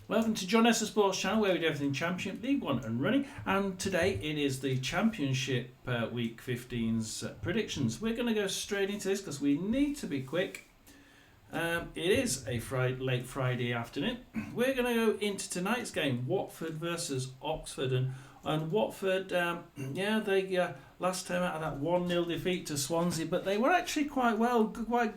Welcome to John Esser Sports Channel, where we do everything Championship, League One and running. And today it is the Championship Week 15's predictions. We're going to go straight into this because we need to be quick. It is a late Friday afternoon. We're going to go into tonight's game, Watford versus Oxford. And Watford, they last time out of that 1-0 defeat to Swansea, but they were actually quite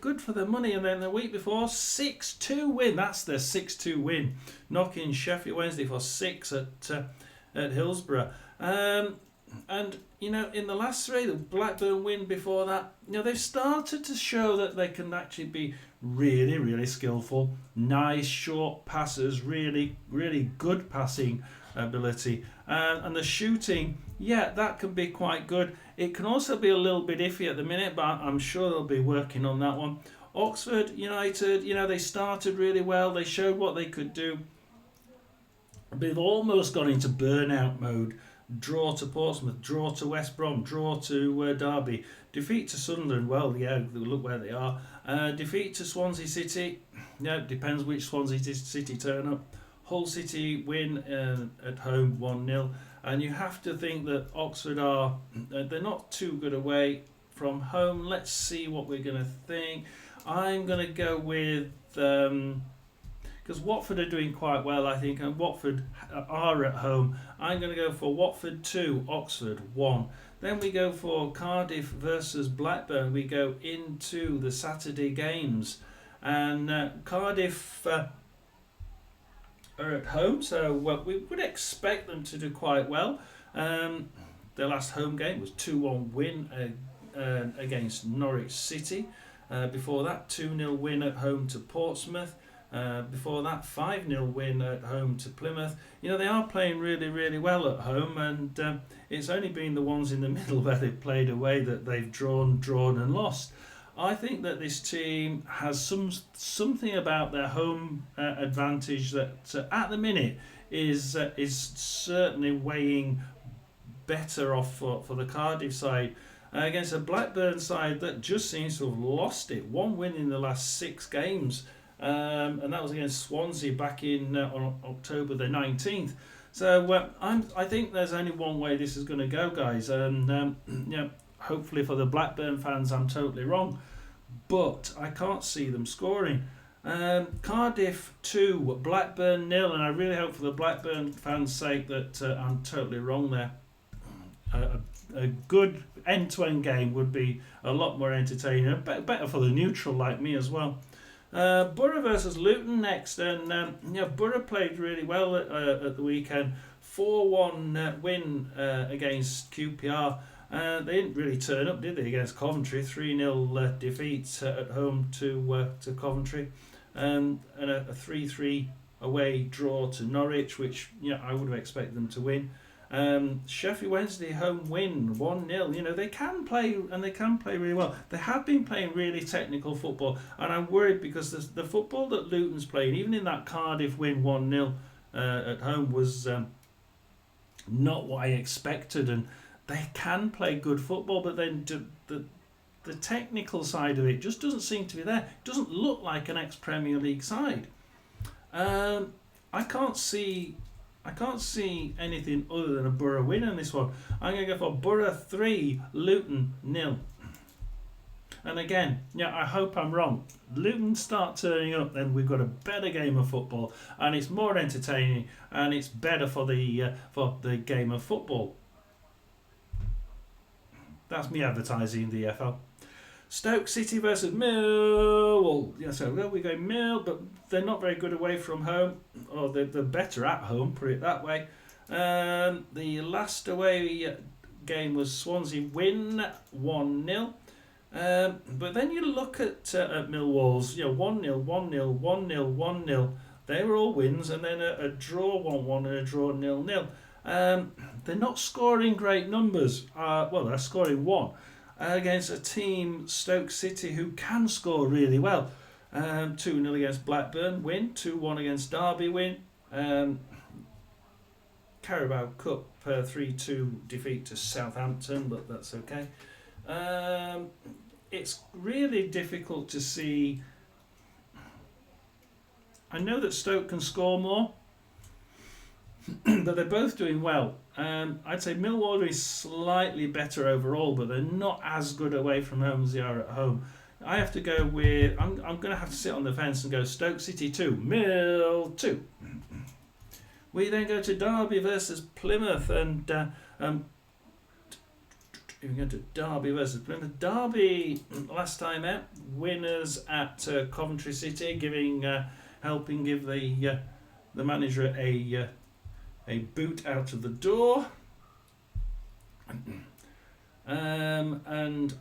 good for their money. And then the week before, 6-2 win. That's their 6-2 win, knocking Sheffield Wednesday for 6 at Hillsborough. And in the last three, the Blackburn win before that, they've started to show that they can actually be really, really skillful, nice short passes, really, really good passing ability, and the shooting, that can be quite good. It can also be a little bit iffy at the minute, but I'm sure they'll be working on that one. Oxford United, they started really well, they showed what they could do, but they've almost gone into burnout mode. Draw to Portsmouth, draw to West Brom, draw to Derby, defeat to Sunderland, look where they are, defeat to Swansea City, depends which Swansea City turn up. Hull City win at home 1-0, and you have to think that Oxford they're not too good away from home. Let's see what we're going to think. I'm going to go with, because Watford are doing quite well, I think, and Watford are at home. I'm going to go for Watford 2, Oxford 1. Then we go for Cardiff versus Blackburn. We go into the Saturday games, and Cardiff are at home, so we would expect them to do quite well. Their last home game was 2-1 win against Norwich City. Before that, 2-0 win at home to Portsmouth. Before that, 5-0 win at home to Plymouth. They are playing really, really well at home, and it's only been the ones in the middle where they've played away that they've drawn and lost. I think that this team has something about their home advantage that at the minute is certainly weighing better off for the Cardiff side against a Blackburn side that just seems to have lost it. One win in the last 6 games, and that was against Swansea back in on October the 19th. So I think there's only one way this is going to go, guys, and hopefully for the Blackburn fans I'm totally wrong, but I can't see them scoring. Cardiff 2, Blackburn 0, and I really hope for the Blackburn fans' sake that I'm totally wrong there. A good end-to-end game would be a lot more entertaining, better for the neutral like me as well. Borough versus Luton next, and Borough played really well at the weekend. 4-1 win against QPR. They didn't really turn up, did they, against Coventry? 3-0 defeat at home to Coventry, and a 3-3 away draw to Norwich, which I would have expected them to win. Sheffield Wednesday home win 1-0. They can play, and they can play really well. They have been playing really technical football, and I'm worried because the football that Luton's playing, even in that Cardiff win 1-0 at home, was not what I expected. And they can play good football, but then the technical side of it just doesn't seem to be there. It doesn't look like an ex-Premier League side. I can't see anything other than a Borough win in this one. I'm going to go for Borough 3, Luton 0. And again, I hope I'm wrong. Luton start turning up, then we've got a better game of football, and it's more entertaining, and it's better for the game of football. That's me advertising the EFL. Stoke City versus Mill. We're going Mill, but they're not very good away from home, or they're better at home, put it that way. The last away game was Swansea win 1-0. But then you look at Millwall's, 1-0, 1-0, 1-0, 1-0. They were all wins, and then a draw 1-1 and a draw 0-0. They're not scoring great numbers. They're scoring 1 against a team, Stoke City, who can score really well. 2-0 against Blackburn, win. 2-1 against Derby, win. Carabao Cup 3-2 defeat to Southampton, but that's okay. It's really difficult to see. I know that Stoke can score more, but they're both doing well. I'd say Millwall is slightly better overall, but they're not as good away from home as they are at home. I have to go with. I'm going to have to sit on the fence and go Stoke City 2, Mill 2. We then go to Derby versus Plymouth, and we go to Derby versus Plymouth. Derby last time out, winners at Coventry City, helping give the manager a boot out of the door, and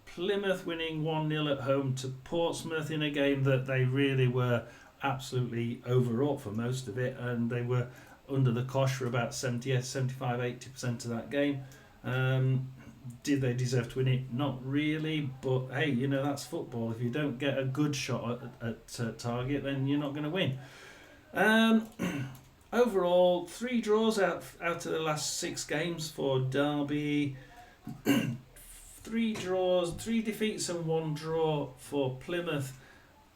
Plymouth winning 1-0 at home to Portsmouth in a game that they really were absolutely overwrought for most of it, and they were under the cosh for about 75-80% of that game. Did they deserve to win it? Not really, but hey, that's football. If you don't get a good shot at target, then you're not going to win. Overall, 3 draws out of the last 6 games for Derby. 3 draws, 3 defeats and 1 draw for Plymouth.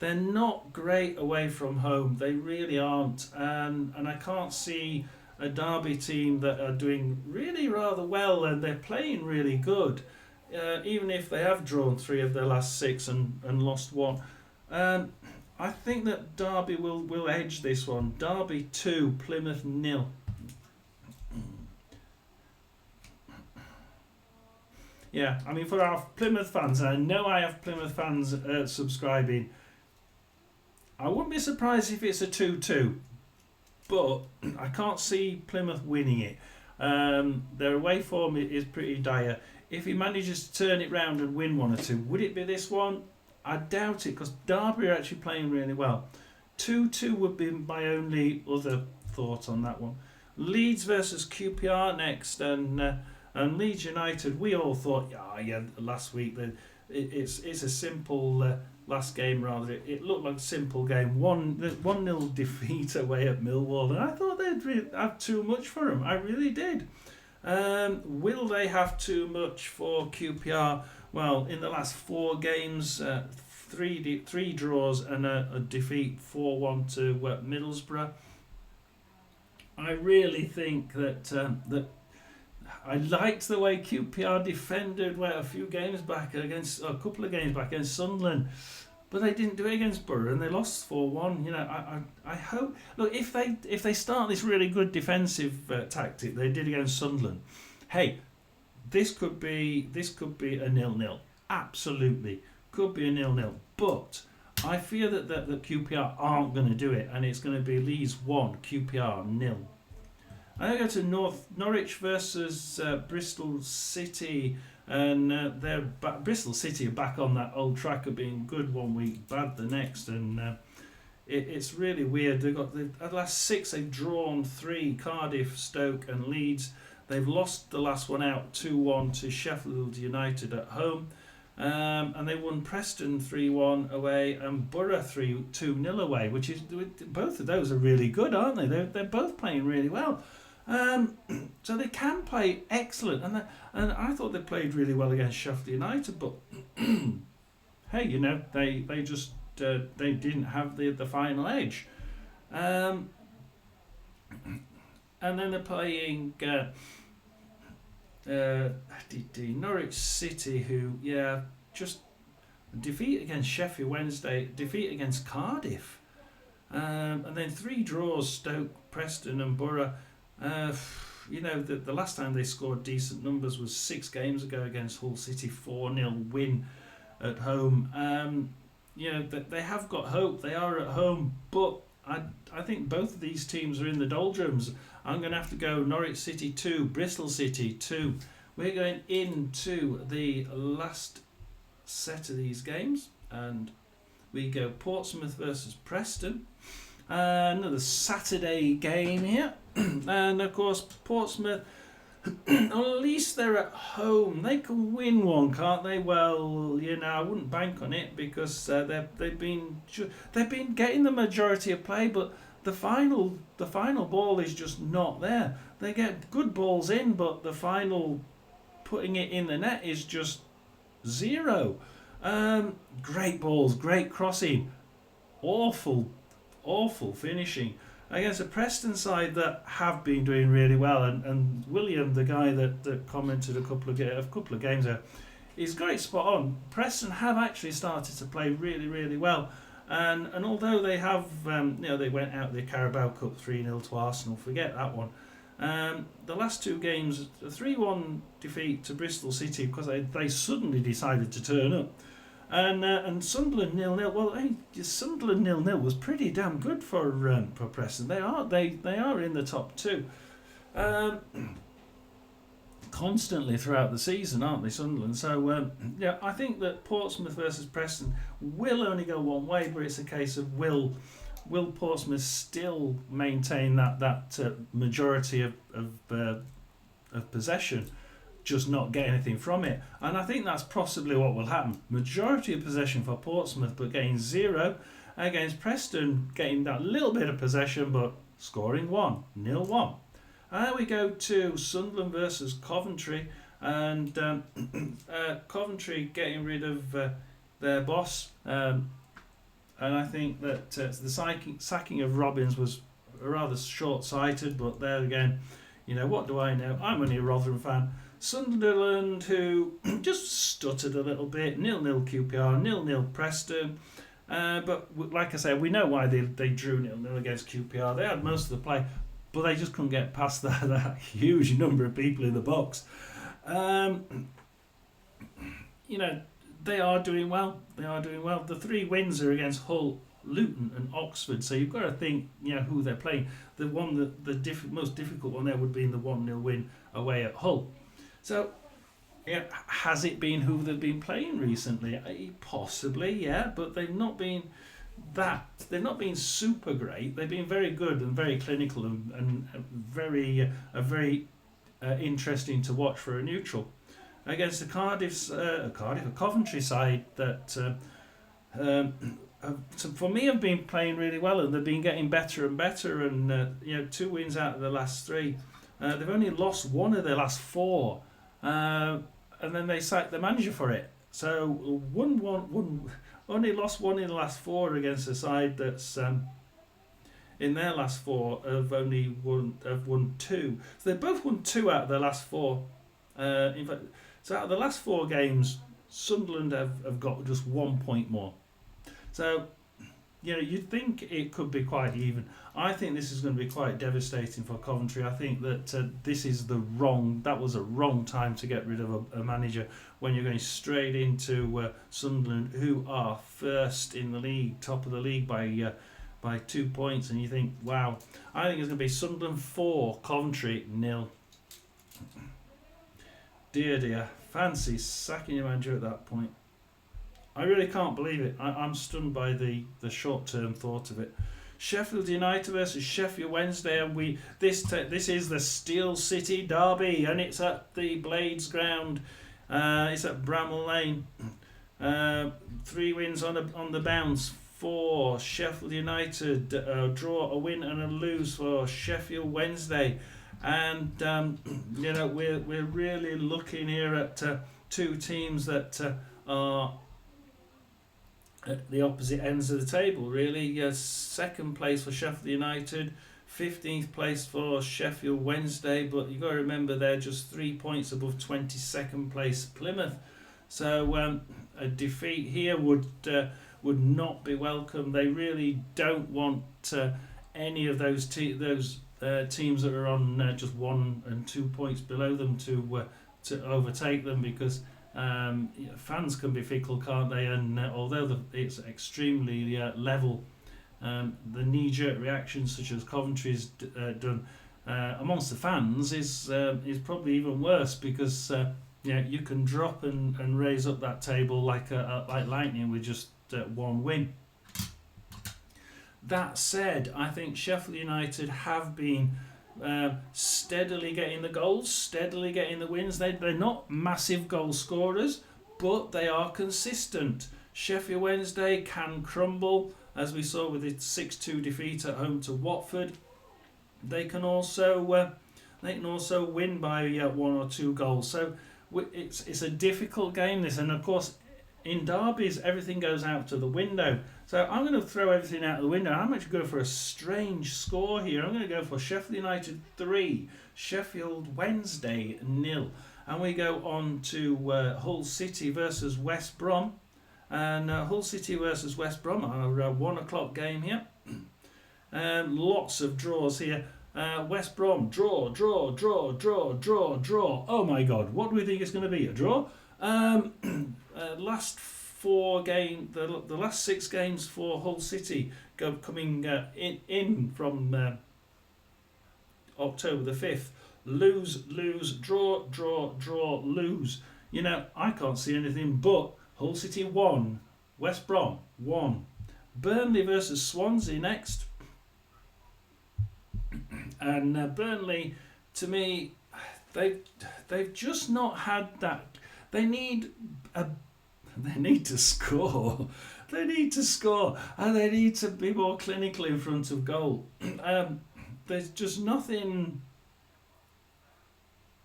They're not great away from home. They really aren't. And I can't see a Derby team that are doing really rather well, and they're playing really good. Even if they have drawn 3 of their last 6 and lost 1. I think that Derby will edge this one. Derby 2, Plymouth 0. Yeah, I mean, for our Plymouth fans, and I know I have Plymouth fans subscribing, I wouldn't be surprised if it's a 2-2, but I can't see Plymouth winning it. Their away form is pretty dire. If he manages to turn it round and win 1 or 2, would it be this one? I doubt it, because Derby are actually playing really well. 2-2 would be my only other thought on that one. Leeds versus QPR next, and Leeds United, we all thought, last week it's a simple last game rather. It looked like a simple game. 1-0 defeat away at Millwall, and I thought they'd really have too much for them. I really did. Will they have too much for QPR? Well, in the last 4 games, 3 draws and a defeat 4-1 to Middlesbrough. I really think that I liked the way QPR defended a couple of games back against Sunderland, but they didn't do it against Borough, and they lost 4-1. I hope. Look, if they start this really good defensive tactic they did against Sunderland, hey, this could be a 0-0. Absolutely, could be a 0-0. But I fear that QPR aren't going to do it, and it's going to be Leeds 1, QPR 0. I go to Norwich versus Bristol City, and Bristol City are back on that old track of being good 1 week, bad the next, and it's really weird. They've got the last 6 they've drawn 3: Cardiff, Stoke, and Leeds. They've lost the last one out 2-1 to Sheffield United at home, and they won Preston 3-1 away and Borough 2-0 away, which is, both of those are really good, aren't they? They're both playing really well. So they can play excellent, and I thought they played really well against Sheffield United, but hey, they just they didn't have the final edge, and then they're playing Norwich City, who just defeat against Sheffield Wednesday, defeat against Cardiff, and then 3 draws: Stoke, Preston, and Borough. The last time they scored decent numbers was 6 games ago against Hull City, 4-0 win at home. They have got hope. They are at home, but I think both of these teams are in the doldrums. I'm going to have to go Norwich City 2, Bristol City 2. We're going into the last set of these games, and we go Portsmouth versus Preston. Another Saturday game here. And of course Portsmouth, at least they're at home. They can win one, can't they? Well, I wouldn't bank on it, because they've been getting the majority of play, but the final ball is just not there. They get good balls in, but the final putting it in the net is just 0. Great balls, great crossing, awful finishing. against a Preston side that have been doing really well. And William, the guy that commented a couple of games ago, he's got it spot on. Preston have actually started to play really, really well. And although they have, they went out the Carabao Cup 3-0 to Arsenal, forget that one. The last two games, a 3-1 defeat to Bristol City because they suddenly decided to turn up. And Sunderland 0-0. Well, Sunderland 0-0 was pretty damn good for Preston. They are in the top two. Constantly throughout the season, aren't they, Sunderland? So, I think that Portsmouth versus Preston will only go one way, but it's a case of will Portsmouth still maintain that majority of possession, just not get anything from it? And I think that's possibly what will happen. Majority of possession for Portsmouth, but getting 0 against Preston, getting that little bit of possession, but scoring 0-1. We go to Sunderland versus Coventry, and Coventry getting rid of their boss. And I think that the sacking of Robbins was rather short-sighted, but there again, what do I know? I'm only a Rotherham fan. Sunderland, who just stuttered a little bit, 0-0 QPR, 0-0 Preston. But like I said, we know why they drew 0-0 against QPR. They had most of the play, but they just couldn't get past that huge number of people in the box. They are doing well. The 3 wins are against Hull, Luton and Oxford. So you've got to think, who they're playing. The one most difficult one there would be the 1-0 win away at Hull. So, has it been who they've been playing recently? Possibly, yeah, but they've not been super great. They've been very good and very clinical and very interesting to watch for a neutral. Against a Coventry side that for me have been playing really well, and they've been getting better and better. And 2 wins out of the last 3. They've only lost 1 of their last 4, and then they sacked the manager for it. So only lost 1 in the last 4 against a side that's in their last 4 have won 2. So they both won 2 out of their last 4. In fact, so out of the last 4 games, Sunderland have got just 1 point more. So, you'd think it could be quite even. I think this is going to be quite devastating for Coventry. I think that that was a wrong time to get rid of a manager when you're going straight into Sunderland, who are first in the league, top of the league by 2 points, and you think, wow. I think it's going to be Sunderland 4, Coventry 0. Dear, fancy sacking your manager at that point. I really can't believe it. I'm stunned by the short-term thought of it. Sheffield United versus Sheffield Wednesday, and this is the Steel City derby, and it's at the Blades ground. It's at Bramall Lane. 3 wins on the bounce for Sheffield United. A draw, a win, and a lose for Sheffield Wednesday. And we're really looking here at 2 teams that are at the opposite ends of the table, really. Second place for Sheffield United, 15th place for Sheffield Wednesday, but you've got to remember they're just 3 points above 22nd place Plymouth. So a defeat here would not be welcome. They really don't want any of those teams that are on just 1 and 2 points below them to overtake them, because fans can be fickle, can't they? And although it's extremely level, the knee-jerk reactions such as Coventry's done amongst the fans is probably even worse, because you can drop and raise up that table like lightning with just 1 win. That said, I think Sheffield United have been steadily getting the goals, steadily getting the wins. They're not massive goal scorers, but they are consistent. Sheffield Wednesday can crumble, as we saw with the 6-2 defeat at home to Watford. They can also win by 1 or 2 goals. So it's a difficult game, this, and of course in derbies everything goes out to the window. So I'm going to throw everything out of the window. I'm actually going for a strange score here. I'm going to go for Sheffield United 3, Sheffield Wednesday 0. And we go on to Hull City versus West Brom. And Hull City versus West Brom are a 1 o'clock game here. Lots of draws here. West Brom, draw. Oh my God, what do we think it's going to be? A draw? Last 4 games, the last 6 games for Hull City coming in from October the 5th. Lose, draw, lose. You know, I can't see anything but Hull City 1, West Brom 1. Burnley versus Swansea next. And Burnley, to me, they've just not had that. They need to score. They need to score, and they need to be more clinical in front of goal. There's just nothing.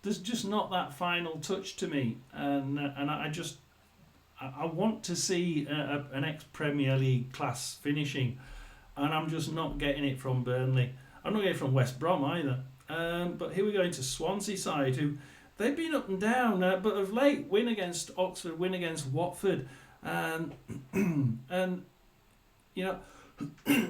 There's just not that final touch to me, and I want to see an ex-Premier League class finishing, and I'm just not getting it from Burnley. I'm not getting it from West Brom either. But here we go into Swansea side, who they've been up and down, but of late win against Oxford, win against Watford, and you know,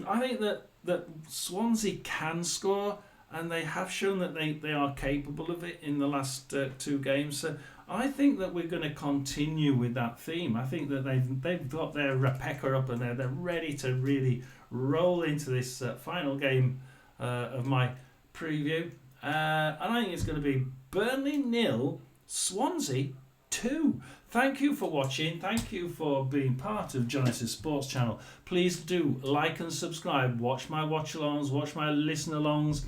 I think that Swansea can score, and they have shown that they are capable of it in the last 2 games. So I think that we're going to continue with that theme. I think that they've got their pecker up and they're ready to really roll into this final game of my preview. And I think it's going to be Burnley 0, Swansea 2. Thank you for watching. Thank you for being part of Jonas' Sports Channel. Please do like and subscribe. Watch my watch-alongs, watch my listen-alongs,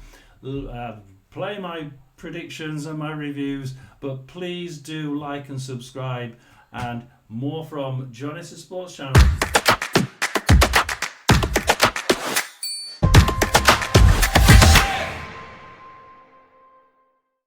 play my predictions and my reviews. But please do like and subscribe. And more from Jonas' Sports Channel.